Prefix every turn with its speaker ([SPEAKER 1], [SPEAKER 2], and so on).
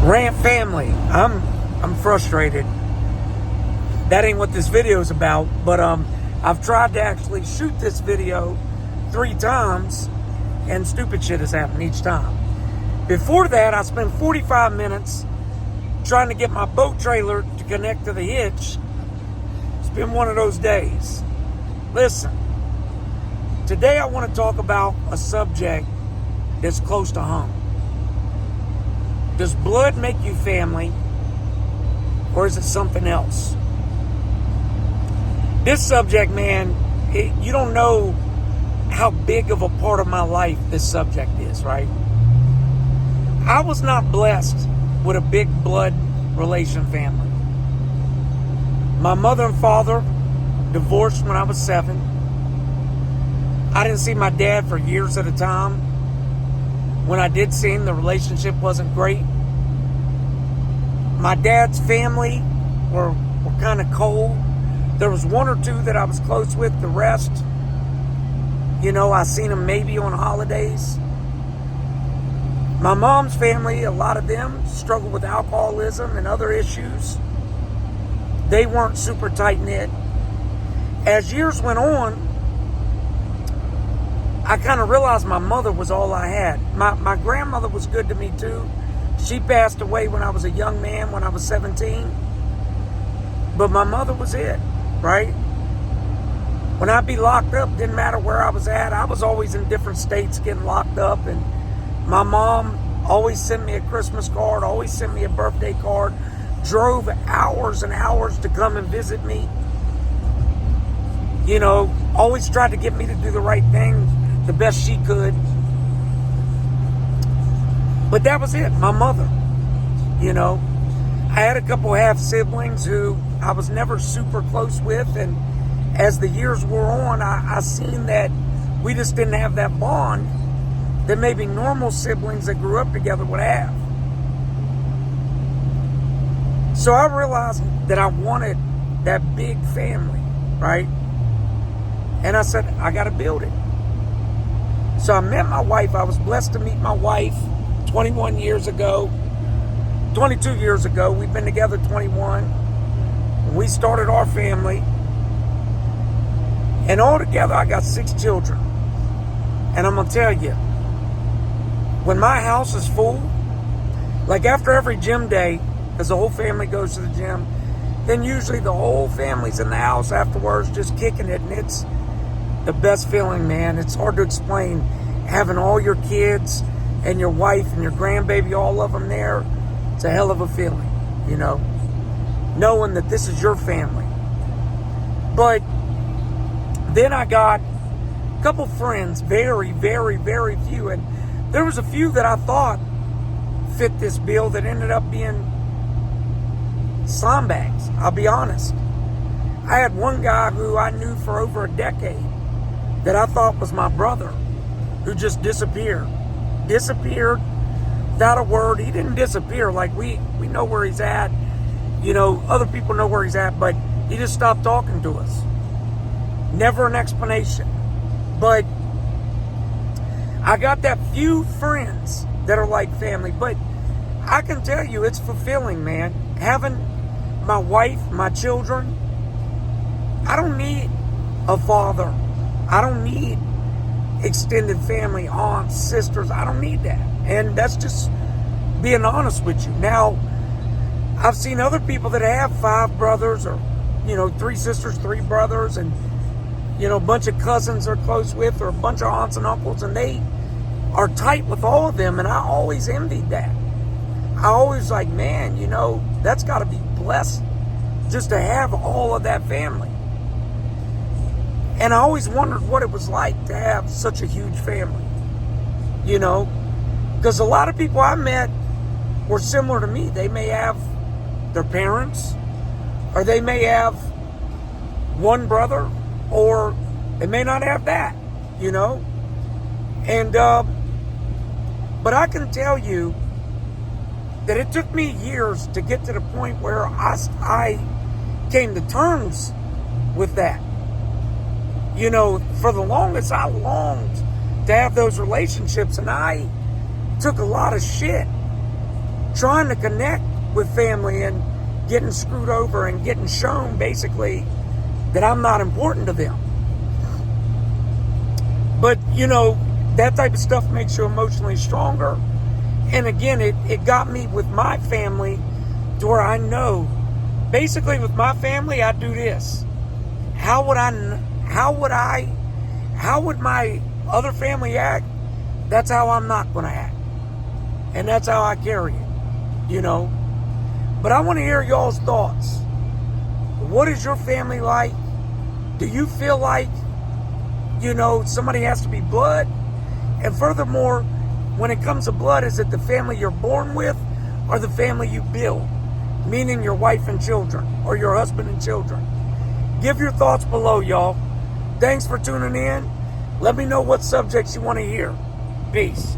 [SPEAKER 1] Rant family, I'm frustrated. That ain't what this video is about, but I've tried to actually shoot this video 3 times and stupid shit has happened each time. Before that, I spent 45 minutes trying to get my boat trailer to connect to the hitch. It's been one of those days. Listen, today I want to talk about a subject that's close to home. Does blood make you family, or is it something else? This subject, man, you don't know how big of a part of my life this subject is, right? I was not blessed with a big blood relation family. My mother and father divorced when I was 7. I didn't see my dad for years at a time. When I did see him, the relationship wasn't great. My dad's family were kind of cold. There was 1 or 2 that I was close with. The rest, I seen them maybe on holidays. My mom's family, a lot of them struggled with alcoholism and other issues. They weren't super tight-knit. As years went on, I kind of realized my mother was all I had. My grandmother was good to me too. She passed away when I was a young man, when I was 17. But my mother was it, right? When I'd be locked up, didn't matter where I was at. I was always in different states getting locked up. And my mom always sent me a Christmas card, always sent me a birthday card, drove hours and hours to come and visit me. Always tried to get me to do the right thing the best she could. But that was it, my mother. I had a couple half siblings who I was never super close with, and as the years wore on, I seen that we just didn't have that bond that maybe normal siblings that grew up together would have. So I realized that I wanted that big family, right? And I said, I got to build it. So I met my wife. I was blessed to meet my wife 22 years ago. We've been together 21. We started our family. And altogether, I got 6 children. And I'm going to tell you, when my house is full, like after every gym day, because the whole family goes to the gym, then usually the whole family's in the house afterwards just kicking it. And it's the best feeling, man. It's hard to explain. Having all your kids and your wife and your grandbaby, all of them there, it's a hell of a feeling, knowing that this is your family. But then I got a couple friends, very, very, very few. And there was a few that I thought fit this bill that ended up being slime bags, I'll be honest. I had one guy who I knew for over a decade that I thought was my brother, who just disappeared without a word. He didn't disappear. Like we know where he's at. Other people know where he's at, but he just stopped talking to us. Never an explanation. But I got that few friends that are like family. But I can tell you it's fulfilling, man. Having my wife, my children, I don't need a father. I don't need extended family, aunts, sisters. I don't need that. And that's just being honest with you. Now, I've seen other people that have 5 brothers or, 3 sisters, 3 brothers, and, a bunch of cousins they're close with, or a bunch of aunts and uncles, and they are tight with all of them. And I always envied that. I always like, man, that's got to be blessed just to have all of that family. And I always wondered what it was like to have such a huge family, because a lot of people I met were similar to me. They may have their parents, or they may have one brother, or they may not have that, And, but I can tell you that it took me years to get to the point where I came to terms with that. For the longest, I longed to have those relationships, and I took a lot of shit trying to connect with family and getting screwed over and getting shown basically that I'm not important to them. But, you know, that type of stuff makes you emotionally stronger. And again, it got me with my family to where I know, basically with my family, I do this. How would my other family act? That's how I'm not going to act. And that's how I carry it, you know. But I want to hear y'all's thoughts. What is your family like? Do you feel like, you know, somebody has to be blood? And furthermore, when it comes to blood, is it the family you're born with or the family you build? Meaning your wife and children or your husband and children. Give your thoughts below, y'all. Thanks for tuning in. Let me know what subjects you want to hear. Peace.